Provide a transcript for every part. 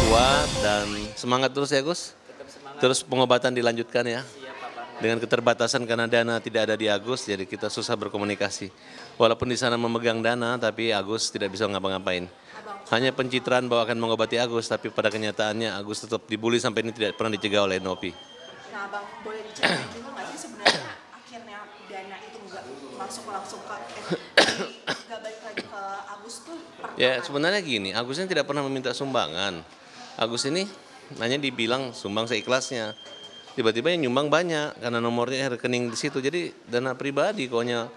kuat dan semangat terus ya Gus. Tetap semangat. Terus pengobatan dilanjutkan ya. Siap Pak. Dengan keterbatasan karena dana tidak ada di Agus, jadi kita susah berkomunikasi. Walaupun di sana memegang dana, tapi Agus tidak bisa ngapa-ngapain. Hanya pencitraan bahwa akan mengobati Agus, tapi pada kenyataannya Agus tetap dibully sampai ini tidak pernah dicegah oleh Nopi. Nah Abang boleh diceritain juga nggak sih sebenarnya akhirnya dana itu nggak masuk langsung ke nggak balik lagi ke Agus tuh Ya sebenarnya gini, Agus ini tidak pernah meminta sumbangan. Agus ini hanya dibilang sumbang seikhlasnya. Tiba-tiba yang nyumbang banyak karena nomornya rekening di situ. Jadi dana pribadi pokoknya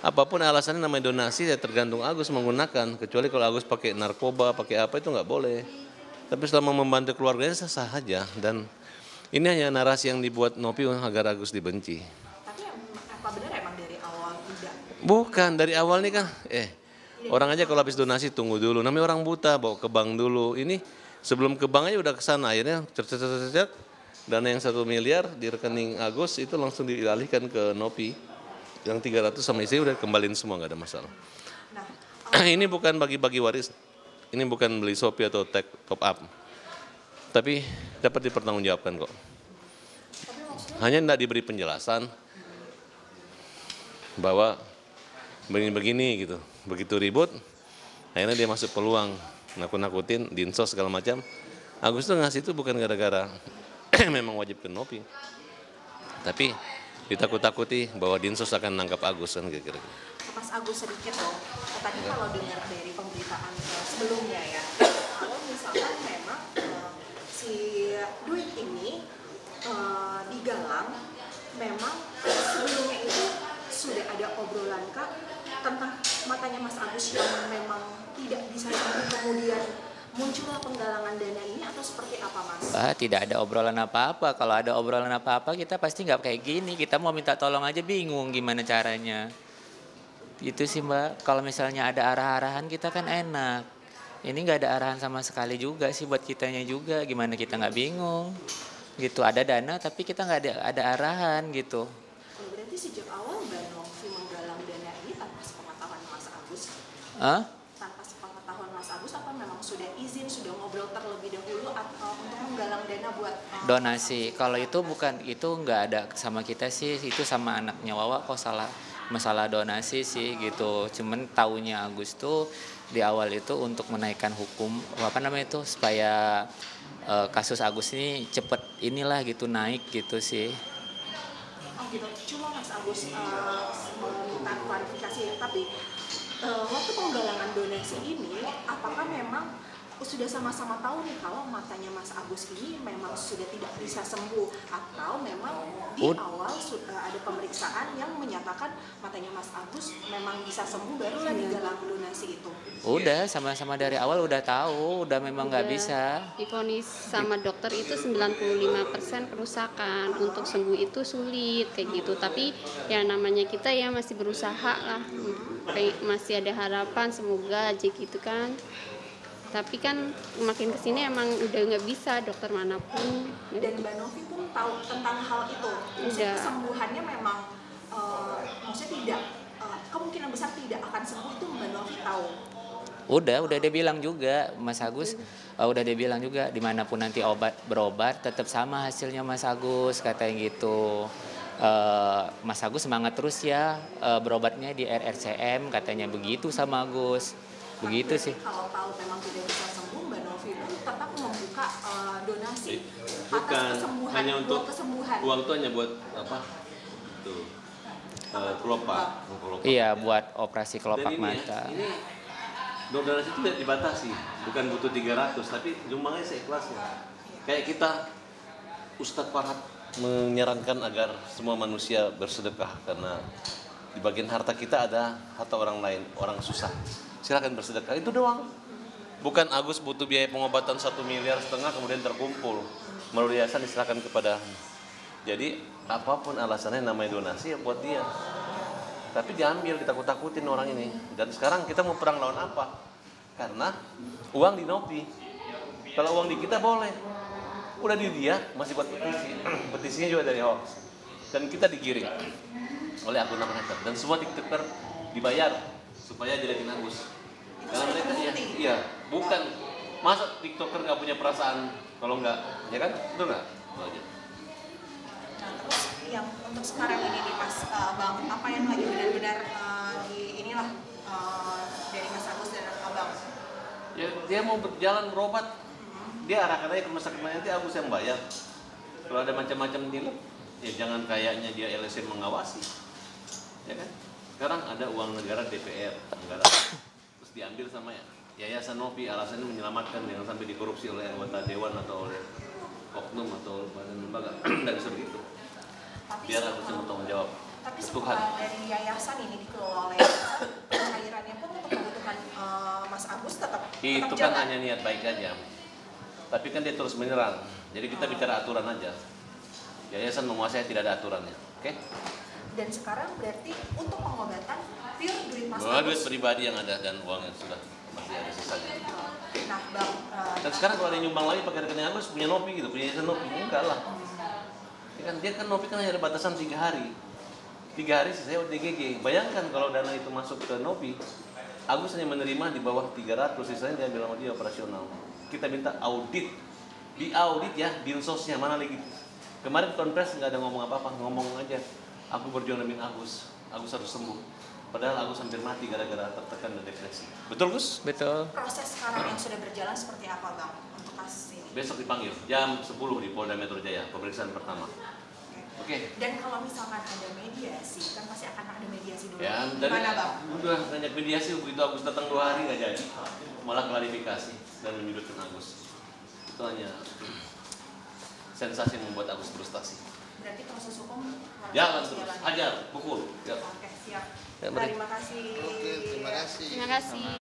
apapun alasannya namanya donasi ya tergantung Agus menggunakan. Kecuali kalau Agus pakai narkoba, pakai apa itu nggak boleh. Tapi selama membantu keluarganya sah-sah aja. Dan ini hanya narasi yang dibuat Nopi agar Agus dibenci. Tapi apa benar emang dari awal tidak? Bukan, dari awal nih kan, orang aja kalau habis donasi tunggu dulu. Namanya orang buta, bawa ke bank dulu. Ini sebelum ke bank aja udah kesana. Akhirnya cercet, dana yang 1 miliar di rekening Agus itu langsung dialihkan ke Nopi. Yang 300 sama istri udah kembaliin semua, nggak ada masalah. Nah, Ini bukan bagi-bagi waris, ini bukan beli Shopee atau top up. Tapi dapat dipertanggungjawabkan kok. Hanya tidak diberi penjelasan bahwa begini-begini gitu. Begitu ribut, akhirnya dia masuk peluang, nakut-nakutin, dinsos segala macam. Agus tuh ngasih itu bukan gara-gara memang wajib ke Nopi. Tapi ditakut-takuti bahwa dinsos akan nangkap Agus kan kira-kira. Mas Agus sedikit dong. Tadi kalau dengar dari pemberitaan sebelumnya ya, kalau misalkan memang si duit ini digalang, memang sebelumnya itu sudah ada obrolan kak tentang matanya Mas Agus yang memang tidak bisa sembuh, kemudian muncullah penggalangan dana ini atau seperti apa Mas? Tidak ada obrolan apa-apa. Kalau ada obrolan apa-apa kita pasti nggak kayak gini. Kita mau minta tolong aja bingung gimana caranya. Itu sih Mbak. Kalau misalnya ada arah-arahan kita kan enak. Ini nggak ada arahan sama sekali juga sih buat kitanya juga. Gimana kita nggak bingung. Gitu ada dana tapi kita nggak ada arahan gitu. Berarti sejak awal Mbak Novi menggalang dana ini tanpa sepengetahuan Mas Agus? Tanpa sepengetahuan Mas Agus apa memang sudah izin, sudah ngobrol terlebih dahulu atau untuk menggalang dana buat Donasi. Kalau itu bukan, itu nggak ada sama kita sih, itu sama anaknya Wawa kok masalah donasi sih gitu. Cuman taunya Agus tuh di awal itu untuk menaikkan hukum apa namanya itu supaya kasus Agus ini cepet inilah gitu naik gitu sih. Oh gitu. Cuma Mas Agus meminta klarifikasi, tapi waktu penggalangan donasi ini apakah memang sudah sama-sama tahu nih kalau matanya Mas Agus ini memang sudah tidak bisa sembuh atau memang di awal ada pemeriksaan yang menyatakan matanya Mas Agus memang bisa sembuh barulah digalang donasi itu? Udah sama-sama dari awal udah tahu, udah memang nggak bisa. Divonis sama dokter itu 95% kerusakan, untuk sembuh itu sulit kayak gitu. Tapi ya namanya kita ya masih berusaha lah, masih ada harapan semoga aja gitu kan. Tapi kan makin kesini emang udah nggak bisa dokter manapun. Dan Mbak Novi pun tahu tentang hal itu. Maksudnya kesembuhannya memang maksudnya tidak kemungkinan besar tidak akan sembuh itu Mbak Novi tahu. Udah dia bilang juga Mas Agus, udah dia bilang juga dimanapun nanti berobat tetap sama hasilnya Mas Agus katanya gitu. Mas Agus semangat terus ya berobatnya di RRCM katanya begitu sama Agus. Begitu sih. Kalau tahu memang tidak bisa sembuh, Mbak Novi itu tetap membuka donasi Bukan, atas kesembuhan, hanya untuk kesembuhan. uang itu hanya buat apa? Tuh, kelopak. Iya, buat operasi kelopak Dan mata. Ini donasi itu tidak dibatasi, bukan butuh 300, tapi jumlahnya seikhlasnya. Kayak kita, Ustadz Farhad menyarankan agar semua manusia bersedekah karena di bagian harta kita ada harta orang lain, orang susah. Silakan bersedekah, itu doang. Bukan Agus butuh biaya pengobatan 1,5 miliar kemudian terkumpul. Melalui yayasan diserahkan kepada. Jadi apapun alasannya namanya donasi ya buat dia. Tapi diambil, ditakut-takutin orang ini. Dan sekarang kita mau perang lawan apa? Karena uang di Nopi. Kalau uang di kita boleh. Udah di dia masih buat petisi. Petisinya juga dari hoax. Dan kita digiring oleh akun hacker. Dan semua TikToker dibayar supaya jelekin Agus. Karena mereka bukan Masa TikToker nggak punya perasaan kalau nggak, ya kan? Betul nggak? Itu aja. Nah, terus yang untuk sekarang ini nih Mas, Bang, apa yang lagi benar-benar di inilah dari Mas Agus dan Abang? Ya dia mau berjalan berobat, dia arahkan aja ke rumah sakit, nanti Agus yang bayar. Kalau ada macam-macam nilai, ya jangan kayaknya dia LSM mengawasi, ya kan? Sekarang ada uang negara DPR, negara, terus diambil sama Yayasan Nopi, alasannya menyelamatkan, jangan sampai dikorupsi oleh anggota dewan atau oleh oknum atau badan lembaga. Tidak bisa begitu. Biar Agus yang bertanggung jawab. Tapi Tuhan. setelah dari yayasan ini dikelola oleh yayasan, cairannya pun untuk kebutuhan Mas Agus tetap Itu kan jalan. hanya niat baik aja. Tapi kan dia terus menyerang. Jadi kita bicara aturan aja. Yayasan menguasai, tidak ada aturannya. Oke? Dan sekarang berarti untuk pengobatan pure duit Mas Bahwa duit Agus. pribadi yang ada dan uang yang sudah masih ada sisanya. Nah, Bang, Dan sekarang kalau ada yang nyumbang lagi pakai rekening Agus punya Nopi gitu, punya Yayasan Nopi, enggak lah. Dia kan Nopi kan hanya ada batasan 3 hari. 3 hari sisanya ODGG. Bayangkan kalau dana itu masuk ke Nopi, Agus hanya menerima di bawah 300, sisanya dia bilang dia operasional. Kita minta audit, di audit ya, dinsosnya mana lagi. Kemarin konfres nggak ada ngomong apa-apa, ngomong aja. Aku berjuang demi Agus harus sembuh. Padahal Agus hampir mati gara-gara tertekan dan depresi. Betul Gus? Betul. proses sekarang yang sudah berjalan seperti apa Bang untuk kasus ini? Besok dipanggil jam 10 di Polda Metro Jaya, pemeriksaan pertama. Oke. Dan kalau misalkan ada mediasi, kan pasti akan ada mediasi dulu. Ya, dari Gimana Bang? udah banyak mediasi, begitu Agus datang 2 hari nggak jadi, malah klarifikasi dan menyudutkan Agus. Itu hanya sensasi yang membuat Agus frustasi. Berarti proses hukum harus Jalan terus terus, jalan. hajar, pukul. Ya. Oke, siap. Ya, baik. Terima kasih. Oke, terima kasih. Terima kasih.